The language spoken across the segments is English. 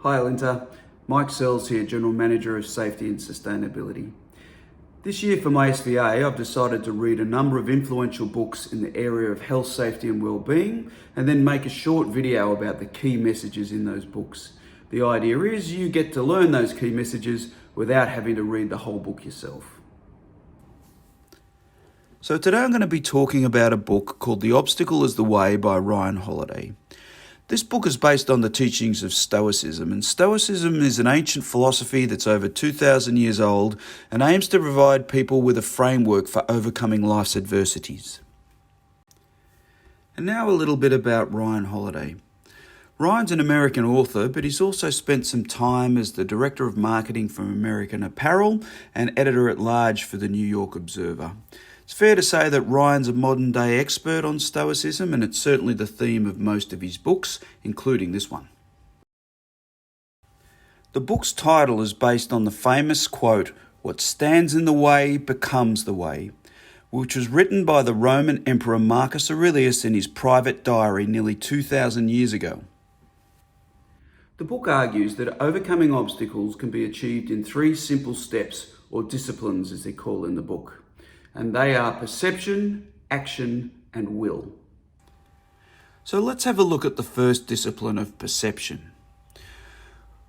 Hi Alinta, Mike Searles here, General Manager of Safety and Sustainability. This year for my SVA, I've decided to read a number of influential books in the area of health, safety and well-being, and then make a short video about the key messages in those books. The idea is you get to learn those key messages without having to read the whole book yourself. So today I'm going to be talking about a book called The Obstacle is the Way by Ryan Holiday. This book is based on the teachings of Stoicism, and Stoicism is an ancient philosophy that's over 2,000 years old and aims to provide people with a framework for overcoming life's adversities. And now a little bit about Ryan Holiday. Ryan's an American author, but he's also spent some time as the Director of Marketing for American Apparel and Editor-at-Large for the New York Observer. It's fair to say that Ryan's a modern-day expert on Stoicism, and it's certainly the theme of most of his books, including this one. The book's title is based on the famous quote, "What stands in the way becomes the way," which was written by the Roman Emperor Marcus Aurelius in his private diary nearly 2,000 years ago. The book argues that overcoming obstacles can be achieved in 3 simple steps, or disciplines as they're called in the book. And they are perception, action, and will. So let's have a look at the first discipline of perception.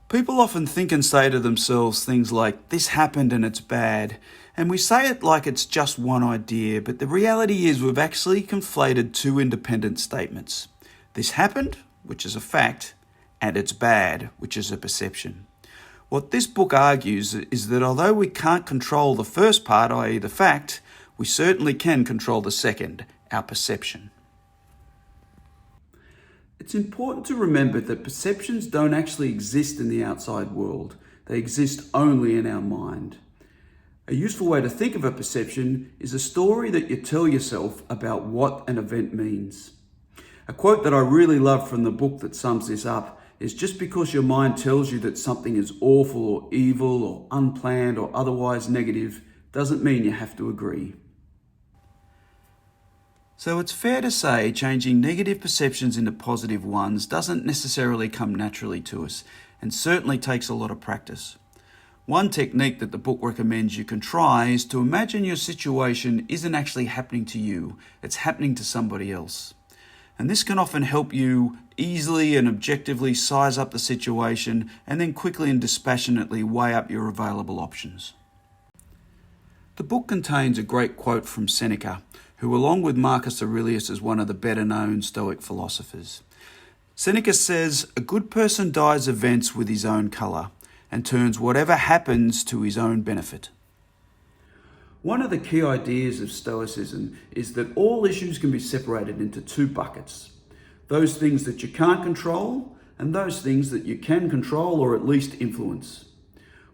People often think and say to themselves things like, "This happened and it's bad." And we say it like it's just one idea, but the reality is we've actually conflated 2 independent statements. This happened, which is a fact, and it's bad, which is a perception. What this book argues is that although we can't control the first part, i.e. the fact, we certainly can control the second, our perception. It's important to remember that perceptions don't actually exist in the outside world. They exist only in our mind. A useful way to think of a perception is a story that you tell yourself about what an event means. A quote that I really love from the book that sums this up is, "Just because your mind tells you that something is awful or evil or unplanned or otherwise negative doesn't mean you have to agree." So it's fair to say changing negative perceptions into positive ones doesn't necessarily come naturally to us, and certainly takes a lot of practice. One technique that the book recommends you can try is to imagine your situation isn't actually happening to you, it's happening to somebody else. And this can often help you easily and objectively size up the situation and then quickly and dispassionately weigh up your available options. The book contains a great quote from Seneca, who along with Marcus Aurelius is one of the better known Stoic philosophers. Seneca says, "A good person dyes events with his own colour and turns whatever happens to his own benefit." One of the key ideas of Stoicism is that all issues can be separated into 2 buckets. Those things that you can't control and those things that you can control or at least influence.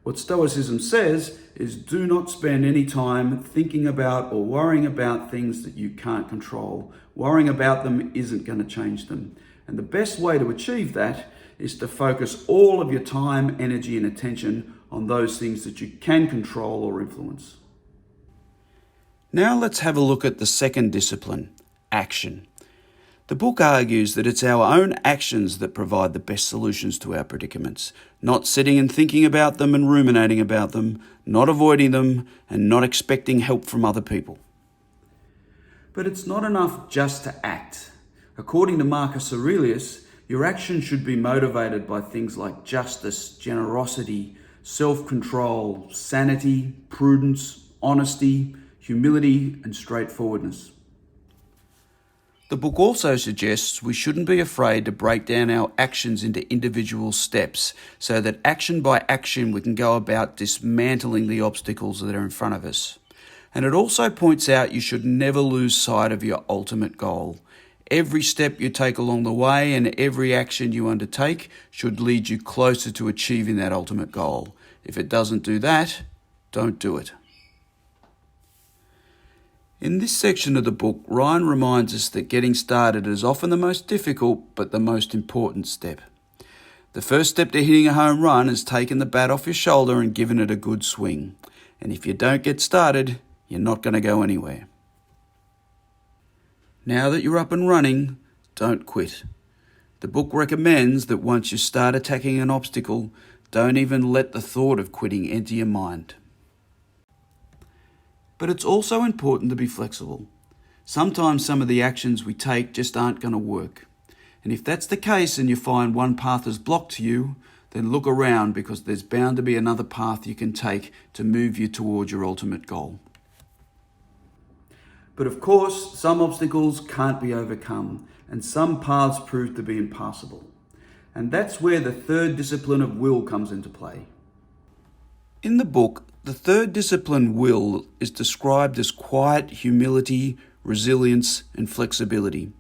What Stoicism says is do not spend any time thinking about or worrying about things that you can't control. Worrying about them isn't going to change them. And the best way to achieve that is to focus all of your time, energy and attention on those things that you can control or influence. Now let's have a look at the second discipline, action. The book argues that it's our own actions that provide the best solutions to our predicaments, not sitting and thinking about them and ruminating about them, not avoiding them, and not expecting help from other people. But it's not enough just to act. According to Marcus Aurelius, your action should be motivated by things like justice, generosity, self-control, sanity, prudence, honesty, humility, and straightforwardness. The book also suggests we shouldn't be afraid to break down our actions into individual steps so that action by action we can go about dismantling the obstacles that are in front of us. And it also points out you should never lose sight of your ultimate goal. Every step you take along the way and every action you undertake should lead you closer to achieving that ultimate goal. If it doesn't do that, don't do it. In this section of the book, Ryan reminds us that getting started is often the most difficult but the most important step. The first step to hitting a home run is taking the bat off your shoulder and giving it a good swing. And if you don't get started, you're not going to go anywhere. Now that you're up and running, don't quit. The book recommends that once you start attacking an obstacle, don't even let the thought of quitting enter your mind. But it's also important to be flexible. Sometimes some of the actions we take just aren't going to work. And if that's the case and you find one path is blocked to you, then look around, because there's bound to be another path you can take to move you towards your ultimate goal. But of course, some obstacles can't be overcome, and some paths prove to be impassable. And that's where the third discipline of will comes into play. In the book, the third discipline, will, is described as quiet humility, resilience, and flexibility,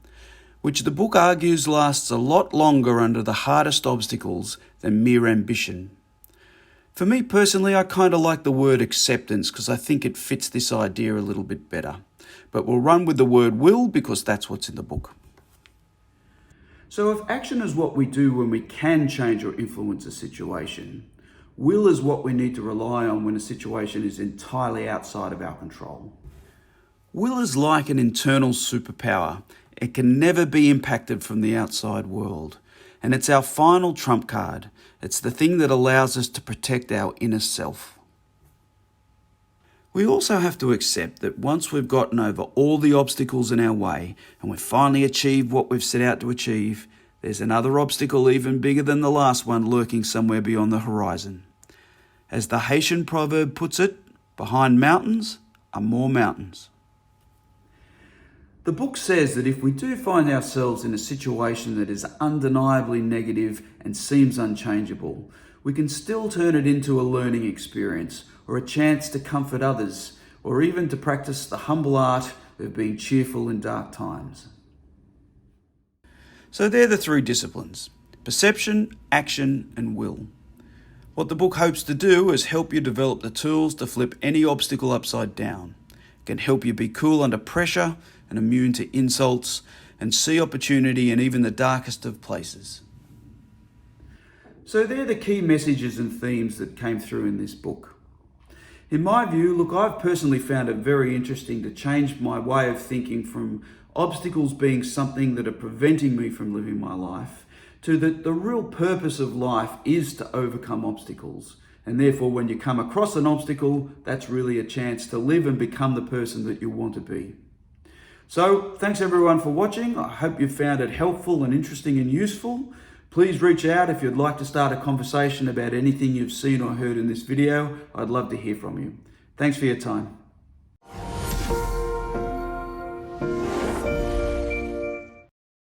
which the book argues lasts a lot longer under the hardest obstacles than mere ambition. For me personally, I kind of like the word acceptance because I think it fits this idea a little bit better. But we'll run with the word will because that's what's in the book. So if action is what we do when we can change or influence a situation, will is what we need to rely on when a situation is entirely outside of our control. Will is like an internal superpower. It can never be impacted from the outside world. And it's our final trump card. It's the thing that allows us to protect our inner self. We also have to accept that once we've gotten over all the obstacles in our way and we've finally achieved what we've set out to achieve, there's another obstacle even bigger than the last one lurking somewhere beyond the horizon. As the Haitian proverb puts it, behind mountains are more mountains. The book says that if we do find ourselves in a situation that is undeniably negative and seems unchangeable, we can still turn it into a learning experience or a chance to comfort others, or even to practice the humble art of being cheerful in dark times. So they're the three disciplines: perception, action, and will. What the book hopes to do is help you develop the tools to flip any obstacle upside down. It can help you be cool under pressure and immune to insults, and see opportunity in even the darkest of places. So they're the key messages and themes that came through in this book. In my view, look, I've personally found it very interesting to change my way of thinking from obstacles being something that are preventing me from living my life, to that the real purpose of life is to overcome obstacles. And therefore, when you come across an obstacle, that's really a chance to live and become the person that you want to be. So, thanks everyone for watching. I hope you found it helpful and interesting and useful. Please reach out if you'd like to start a conversation about anything you've seen or heard in this video. I'd love to hear from you. Thanks for your time.